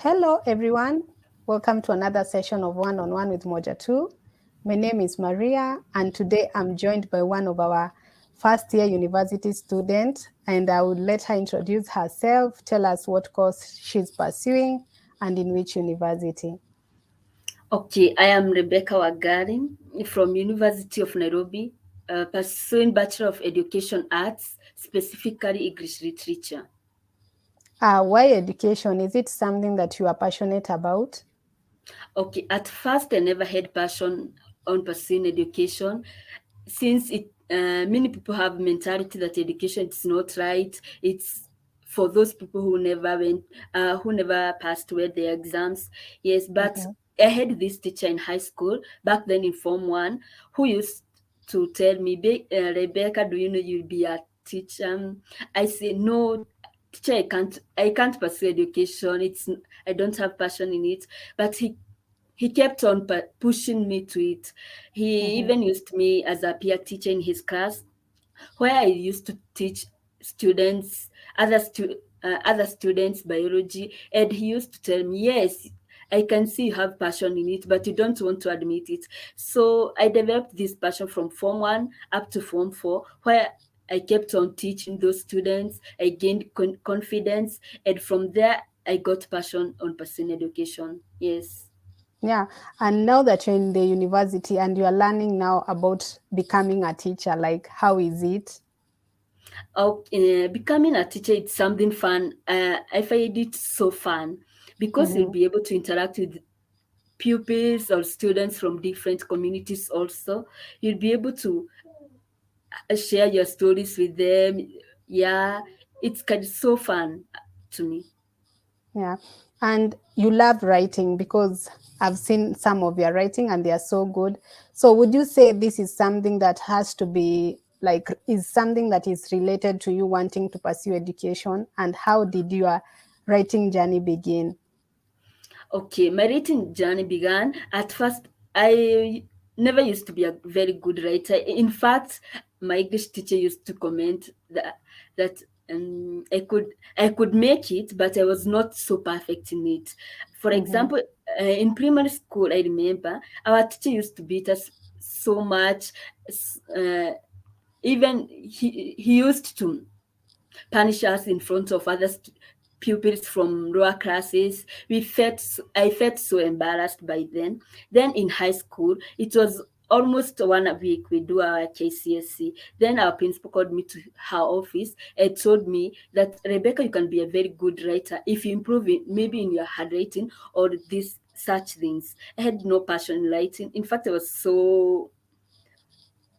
Hello, everyone. Welcome to another session of One on One with Moja Tu. My name is Maria, and today I'm joined by one of our first year university students. And I would let her introduce herself, tell us what course she's pursuing, and in which university. Okay, I am Rebecca Wagari from University of Nairobi, pursuing Bachelor of Education Arts, specifically English Literature. Why education? Is it something that you are passionate about? Okay, at first I never had passion on pursuing education, since many people have mentality that education is not right. It's for those people who never passed with their exams. Yes, but Mhm. I had this teacher in high school back then in Form One who used to tell me, Rebecca, do you know you'll be a teacher? I say no. Teacher, I can't pursue education. I don't have passion in it. But he kept on pushing me to it. He Mhm. even used me as a peer teacher in his class, where I used to teach students, other students biology, and he used to tell me, "Yes, I can see you have passion in it, but you don't want to admit it." So I developed this passion from Form One up to Form Four, where I kept on teaching those students. I gained confidence, and from there I got passion on pursuing education. Yes. Yeah, and now that you're in the university and you are learning now about becoming a teacher, like how is it? Becoming a teacher, it's something fun. I find it so fun because you'll Mhm. be able to interact with pupils or students from different communities also. You'll be able to share your stories with them. Yeah, it's kind of so fun to me. Yeah. And you love writing because I've seen some of your writing and they are so good. So would you say this is something that has to be like is something that is related to you wanting to pursue education? And how did your writing journey begin? Okay, my writing journey began. At first, I never used to be a very good writer. In fact, my English teacher used to comment that I could make it, but I was not so perfect in it. For Mm-hmm. example, in primary school, I remember our teacher used to beat us so much. Uh, Even he used to punish us in front of other pupils from lower classes. I felt so embarrassed by then. Then in high school, it was almost 1 week we do our KCSE. Then our principal called me to her office and told me that Rebecca, you can be a very good writer if you improve it, maybe in your handwriting or these such things. I had no passion in writing. In fact, I was so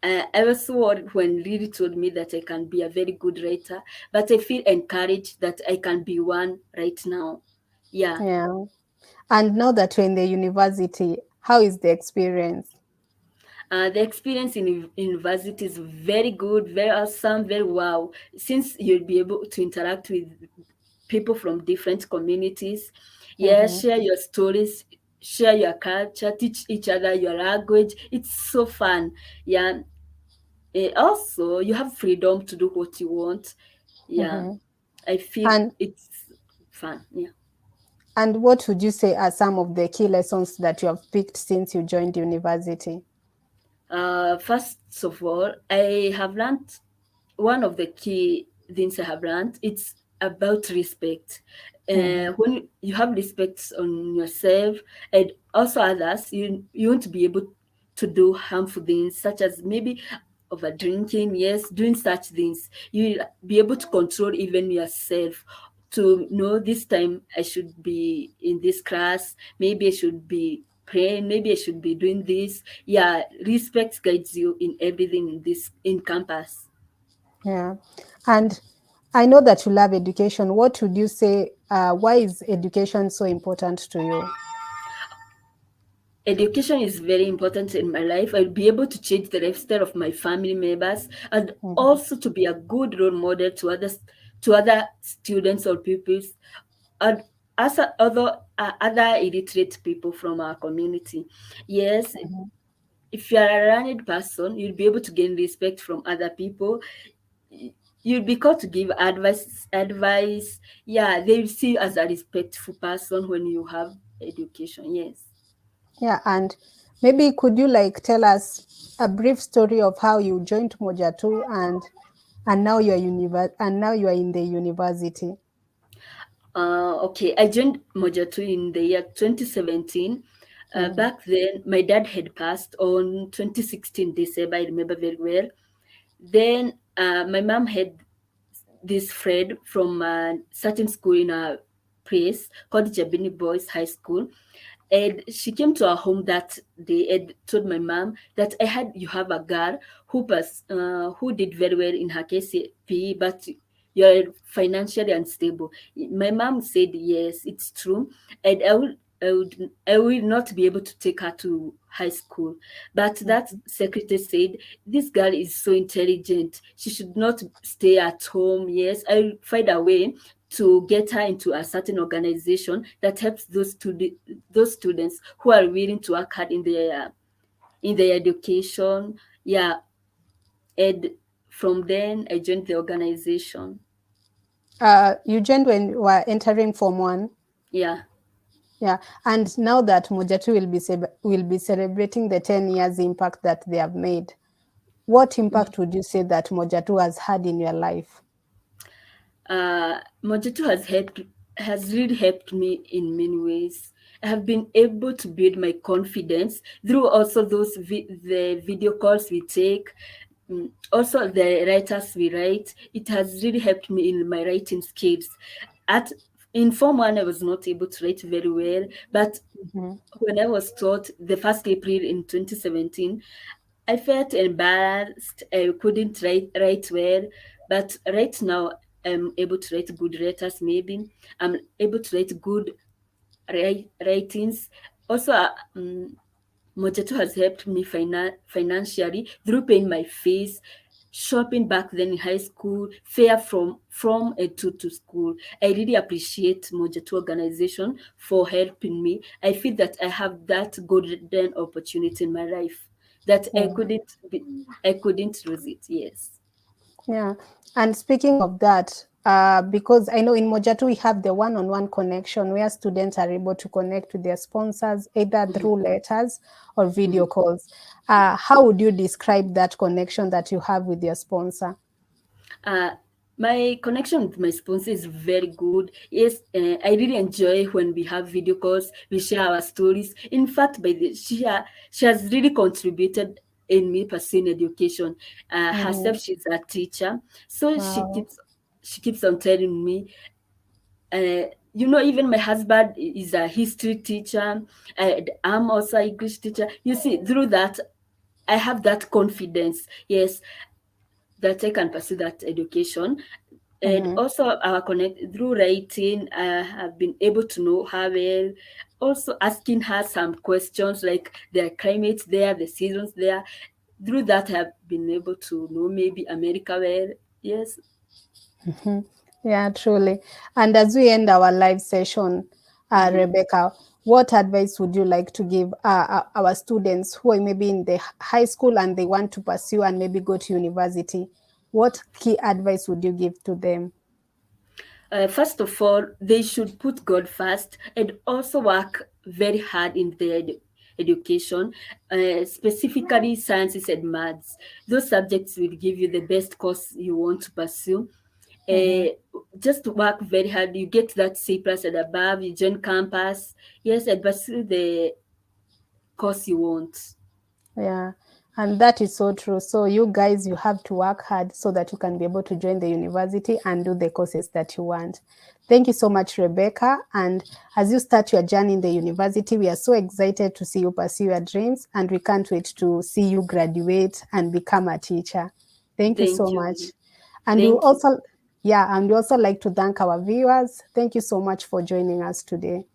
worried when Riri told me that I can be a very good writer, but I feel encouraged that I can be one right now. Yeah. Yeah. And now that you're in the university, how is the experience? The experience in university is very good, very awesome, very wow. Since you'll be able to interact with people from different communities, yeah, Mm-hmm. share your stories, share your culture, teach each other your language. It's so fun. Yeah. Also, you have freedom to do what you want. Yeah. Mm-hmm. I feel And it's fun. Yeah. and what would you say are some of the key lessons that you have picked since you joined university? First of all, I have learned one of the key things I have learned. It's about respect. Mm-hmm. When you have respect on yourself and also others, you won't be able to do harmful things such as maybe over drinking. Yes, doing such things. You'll be able to control even yourself to know this time I should be in this class. Maybe I should be praying. Maybe I should be doing this. Yeah, respect guides you in everything in this in campus. Yeah. And I know that you love education. What would you say? Why is education so important to you? Education is very important in my life. I'll be able to change the lifestyle of my family members and Mhm. also to be a good role model to other students or pupils and as other illiterate people from our community. Yes, Mhm. if you are a learned person, you'll be able to gain respect from other people. you'll be called to give advice. Yeah, they will see you as a respectful person when you have education. Yes. Yeah, and maybe could you like tell us a brief story of how you joined Moja Tu and now you are in the university. Okay, I joined Moja Tu in the year 2017. Mm, Back then, my dad had passed on 2016 December. I remember very well. Then my mom had this friend from a certain school in a place called Jabini Boys High School. And she came to our home that day and told my mom that I had you have a girl who did very well in her KCPE, but you're financially unstable. My mom said yes, it's true, and I will not be able to take her to high school. But that secretary said this girl is so intelligent. She should not stay at home. Yes, I'll find a way to get her into a certain organization that helps those students who are willing to work hard in their education. Yeah, and from then I joined the organization. you joined when you were entering Form 1. Yeah. Yeah, and now that Moja Tu will be celebrating the 10 years impact that they have made, what impact would you say that Moja Tu has had in your life? Moja Tu has really helped me in many ways. I have been able to build my confidence through also the video calls we take. Also the writers we write. It has really helped me in my writing skills. At in Form 1, I was not able to write very well, but Mhm. when I was taught the first April in 2017, I felt embarrassed. I couldn't write well, but right now I'm able to write good letters. Maybe I'm able to write good writings. Also, Moja Tu has helped me financially through paying my fees, shopping back then in high school, fare from and to school. I really appreciate Moja Tu organization for helping me. I feel that I have that golden opportunity in my life that Yeah. I couldn't lose it. Yes. Yeah. And speaking of that, because I know in Moja Tu we have the one-on-one connection where students are able to connect with their sponsors either Mhm, through letters or video mhm. calls. How would you describe that connection that you have with your sponsor? Uh, my connection with my sponsor is very good. Yes, I really enjoy when we have video calls. We share our stories. In fact, she has really contributed in me pursuing education. Mhm. Herself, she's a teacher, so Wow. she keeps on telling me. Even my husband is a history teacher. I'm also an English teacher. You see, through that, I have that confidence. Yes, that I can pursue that education. And Mhm. also our connect through writing, I have been able to know her well. Also asking her some questions like the climate there, the seasons there. Through that, I have been able to know maybe America well. Yes. Mhm. Yeah, truly. And as we end our live session, Mhm. Rebecca, what advice would you like to give our students who are maybe in the high school and they want to pursue and maybe go to university? What key advice would you give to them? First of all, they should put God first and also work very hard in their education, specifically sciences and maths. Those subjects will give you the best course you want to pursue. Mhm. Just work very hard. You get that C plus and above. You join campus, yes, and pursue the course you want. Yeah, and that is so true. So you guys, you have to work hard so that you can be able to join the university and do the courses that you want. Thank you so much, Rebecca. And as you start your journey in the university, we are so excited to see you pursue your dreams, and we can't wait to see you graduate and become a teacher. Thank you so Thank you. much. And we Thank you. also, yeah, and we also like to thank our viewers. Thank you so much for joining us today.